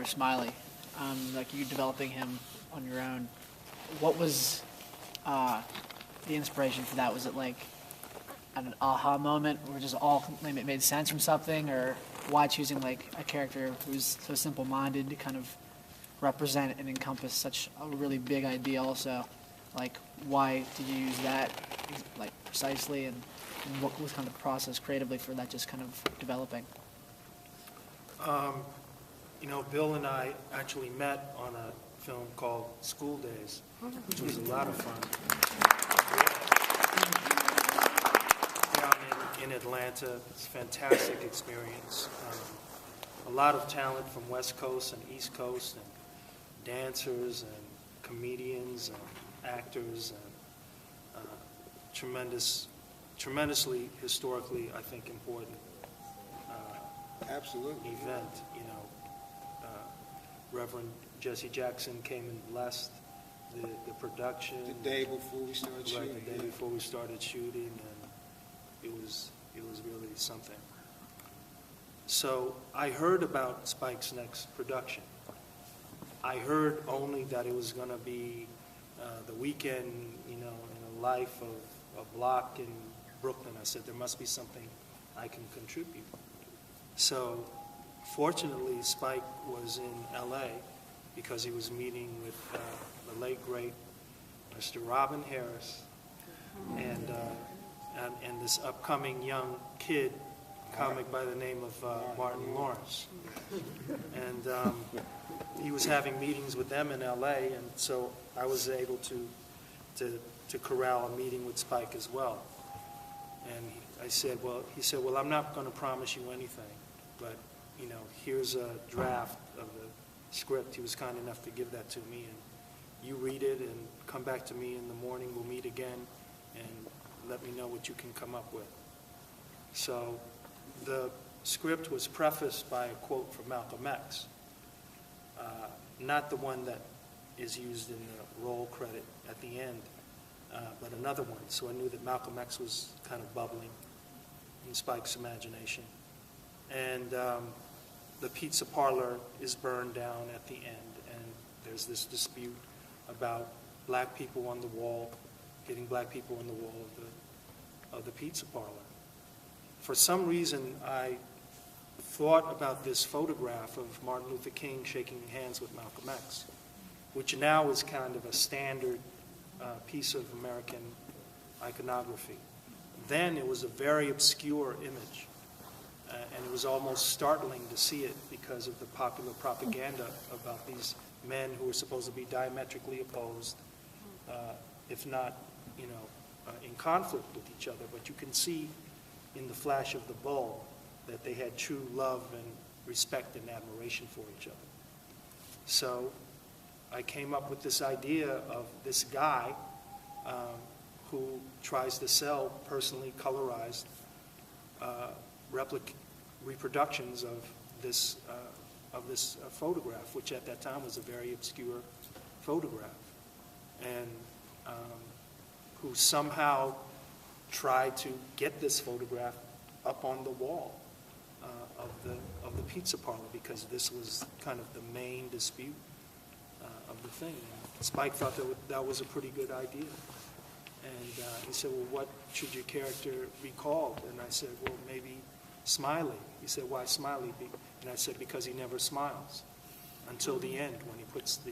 Smiley, like you developing him on your own. What was the inspiration for that? Was it like an aha moment where it just all made sense from something, or why choosing like a character who's so simple-minded to kind of represent and encompass such a really big idea? Also, like why did you use that like precisely, and what was kind of the process creatively for that just kind of developing? Bill and I actually met on a film called School Days, which was a lot of fun. Down in Atlanta, it's a fantastic experience. A lot of talent from West Coast and East Coast, and dancers and comedians and actors, and tremendously historically, I think, important Absolutely. event. Reverend Jesse Jackson came and blessed the production. The day before we started shooting. Right, the day before we started shooting, and it was really something. So I heard about Spike's next production. I heard only that it was going to be the weekend, in the life of a block in Brooklyn. I said there must be something I can contribute. So fortunately, Spike was in L.A. because he was meeting with the late, great Mr. Robin Harris and this upcoming young kid, comic by the name of Martin Lawrence. And he was having meetings with them in L.A., and so I was able to corral a meeting with Spike as well. And he said, well, I'm not going to promise you anything, but here's a draft of the script. He was kind enough to give that to me, and you read it and come back to me in the morning. We'll meet again and let me know what you can come up with. So the script was prefaced by a quote from Malcolm X, not the one that is used in the roll credit at the end, but another one. So I knew that Malcolm X was kind of bubbling in Spike's imagination. And the pizza parlor is burned down at the end, and there's this dispute about black people on the wall, getting black people on the wall of the pizza parlor. For some reason, I thought about this photograph of Martin Luther King shaking hands with Malcolm X, which now is kind of a standard piece of American iconography. Then it was a very obscure image. And it was almost startling to see it because of the popular propaganda about these men who were supposed to be diametrically opposed, if not, in conflict with each other. But you can see in the flash of the bulb that they had true love and respect and admiration for each other. So I came up with this idea of this guy who tries to sell personally colorized reproductions of this photograph, which at that time was a very obscure photograph, and who somehow tried to get this photograph up on the wall of the pizza parlor, because this was kind of the main dispute of the thing. And Spike thought that was a pretty good idea. And he said, well, what should your character be called? And I said, well, maybe Smiley. He said, why Smiley? And I said, because he never smiles until the end when he puts the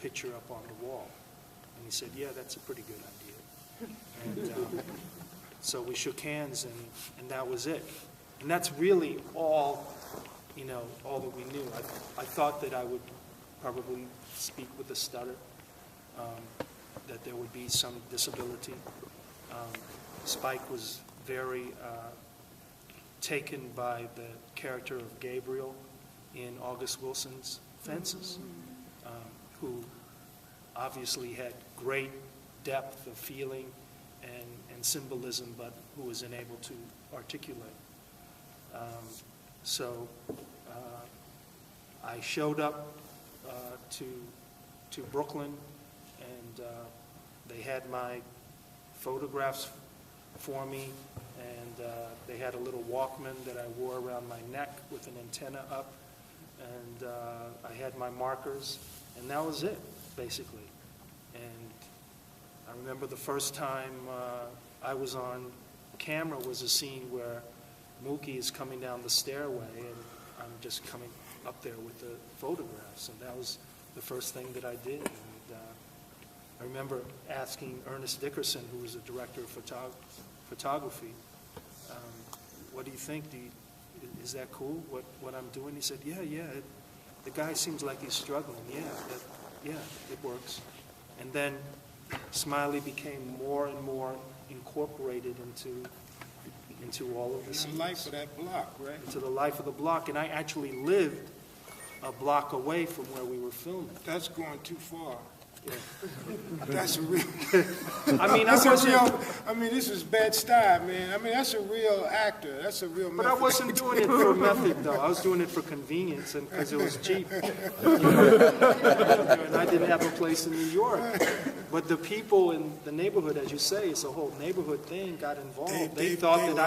picture up on the wall. And he said, yeah, that's a pretty good idea. And so we shook hands, and that was it. And that's really all that we knew. I thought that I would probably speak with a stutter, that there would be some disability. Spike was very taken by the character of Gabriel in August Wilson's Fences, who obviously had great depth of feeling and symbolism, but who was unable to articulate. So I showed up to Brooklyn, and they had my photographs for me, and they had a little Walkman that I wore around my neck with an antenna up, and I had my markers, and that was it, basically. And I remember the first time I was on camera was a scene where Mookie is coming down the stairway, and I'm just coming up there with the photographs, and that was the first thing that I did. And I remember asking Ernest Dickerson, who was the director of photography, what do you think? Is that cool, what I'm doing? He said, yeah, the guy seems like he's struggling. Yeah, it works. And then Smiley became more and more incorporated into all of the scenes. The life of that block, right? Into the life of the block. And I actually lived a block away from where we were filming. That's going too far. Yeah. That's a real. I mean, That's a real. I mean, this is Bed-Stuy, man. I mean, that's a real actor. That's a real. But I wasn't doing it for a method, though. I was doing it for convenience and because it was cheap. And I didn't have a place in New York. But the people in the neighborhood, as you say, it's a whole neighborhood thing, got involved. They thought that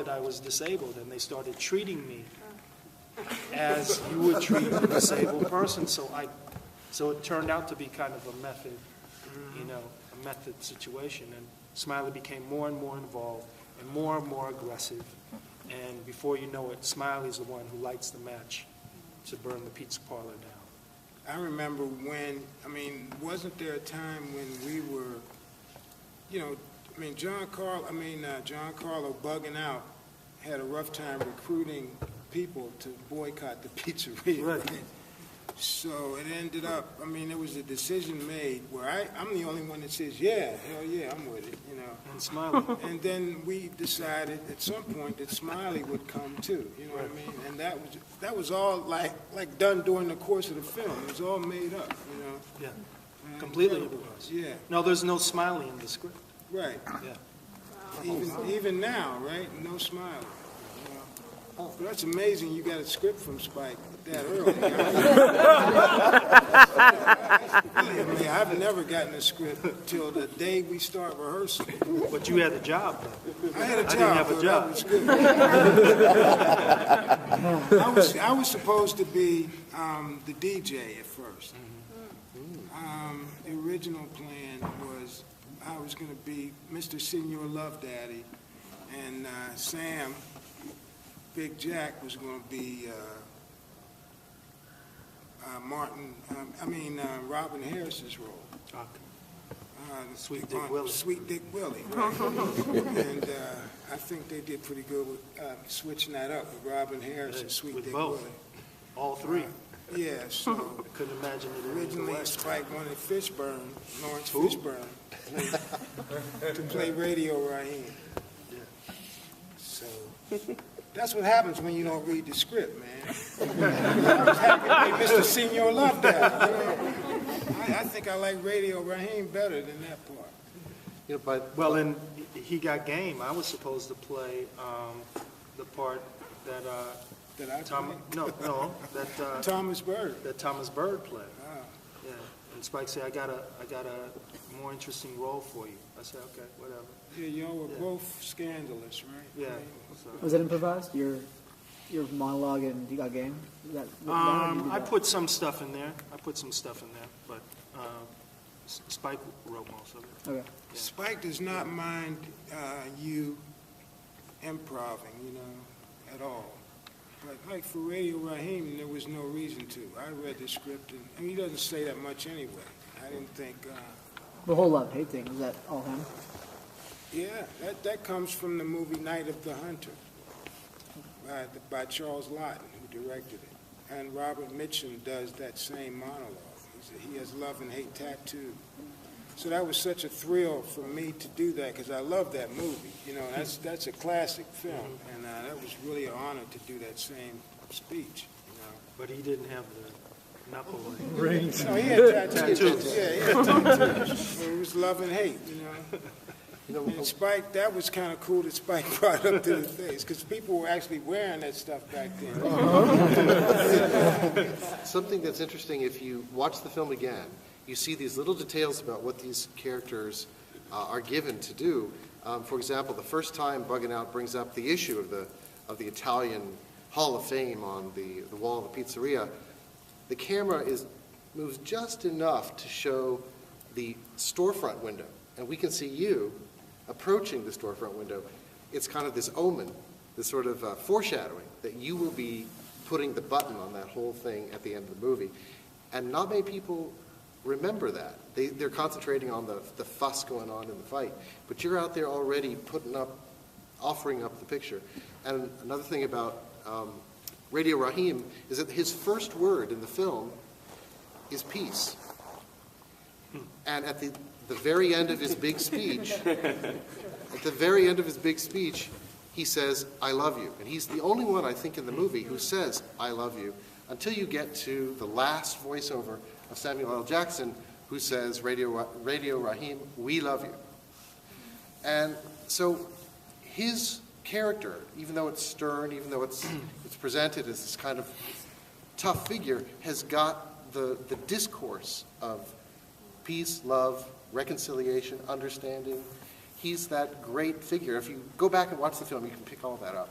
I was disabled, and they started treating me as you would treat a disabled person. So it turned out to be kind of a method, a method situation. And Smiley became more and more involved and more aggressive. And before you know it, Smiley's the one who lights the match to burn the pizza parlor down. I remember wasn't there a time when we were, John Carlo Bugging Out had a rough time recruiting people to boycott the pizzeria. Right. So it ended up, there was a decision made where I'm the only one that says, yeah, hell yeah, I'm with it, And Smiley. And then we decided at some point that Smiley would come too, you know what I mean? And that was all like done during the course of the film. It was all made up, Yeah, And completely it it was. Yeah, No, there's no Smiley in the script. right. Yeah. Even now, right? No Smiley. But that's amazing you got a script from Spike that early. I've never gotten a script till the day we start rehearsal. But you had a job, though. I had a job. didn't have a but job. that was good. I was supposed to be the DJ at first. The original plan was I was going to be Mr. Senior Love Daddy, and Sam, Big Jack, was going to be Robin Harris's role. Sweet Dick Willie. Sweet Dick Willie, right? And I think they did pretty good with switching that up with Robin Harris and Sweet With Dick both. Willie. All three. Yeah, so I couldn't imagine it any other originally way. Spike wanted Fishburne, Lawrence Who? Fishburne, to play Radio Raheem. Yeah. So that's what happens when you don't read the script, man. I was happy to be Mr. Senior Love Daddy. I think I like Radio Raheem better than that part. Well, in He Got Game, I was supposed to play the part that That I that Thomas Bird. that Thomas Bird played. Wow. Yeah, and Spike said, I got a more interesting role for you. I said, okay, whatever. Yeah, y'all were Yeah. both scandalous, right? Yeah. Right. So. Was that improvised? Your monologue in You Got Game? Was that, I put some stuff in there. But Spike wrote most of it. Okay. Yeah. Spike does not mind you improving, at all. But like for Radio Raheem, there was no reason to. I read the script, and he doesn't say that much anyway. I didn't think. The whole love-hate thing, was that all him? Yeah, that comes from the movie Night of the Hunter by Charles Lawton, who directed it. And Robert Mitchum does that same monologue. He has love and hate tattooed. So that was such a thrill for me to do that because I love that movie. That's a classic film, and that was really an honor to do that same speech. But he didn't have the knuckle So he had tattoos. Yeah, he had tattoos. So it was love and hate. And Spike, that was kind of cool that Spike brought up to the face because people were actually wearing that stuff back then. Something that's interesting, if you watch the film again, you see these little details about what these characters are given to do. For example, the first time Bugging Out brings up the issue of the Italian Hall of Fame on the wall of the pizzeria, the camera moves just enough to show the storefront window, and we can see you approaching the storefront window. It's kind of this omen, this sort of foreshadowing that you will be putting the button on that whole thing at the end of the movie. And not many people remember that. They're concentrating on the fuss going on in the fight. But you're out there already offering up the picture. And another thing about Radio Raheem is that his first word in the film is peace. And at the very end of his big speech, he says, "I love you." And he's the only one, I think, in the movie who says, "I love you," until you get to the last voiceover of Samuel L. Jackson, who says, Radio Raheem, we love you." And so his character, even though it's stern, even though it's presented as this kind of tough figure, has got the discourse of peace, love, reconciliation, understanding. He's that great figure. If you go back and watch the film, you can pick all that up.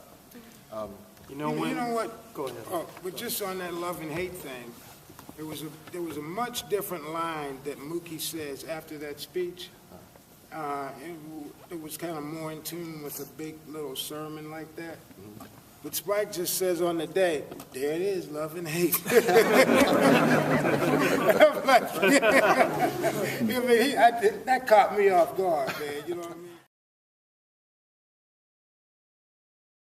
You know what? Go ahead. Oh, but just on that love and hate thing, there was a much different line that Mookie says after that speech. It was kind of more in tune with a big little sermon like that. Mm-hmm. But Spike just says on the day, there it is, love and hate. I'm like, that caught me off guard, man. You know what I mean?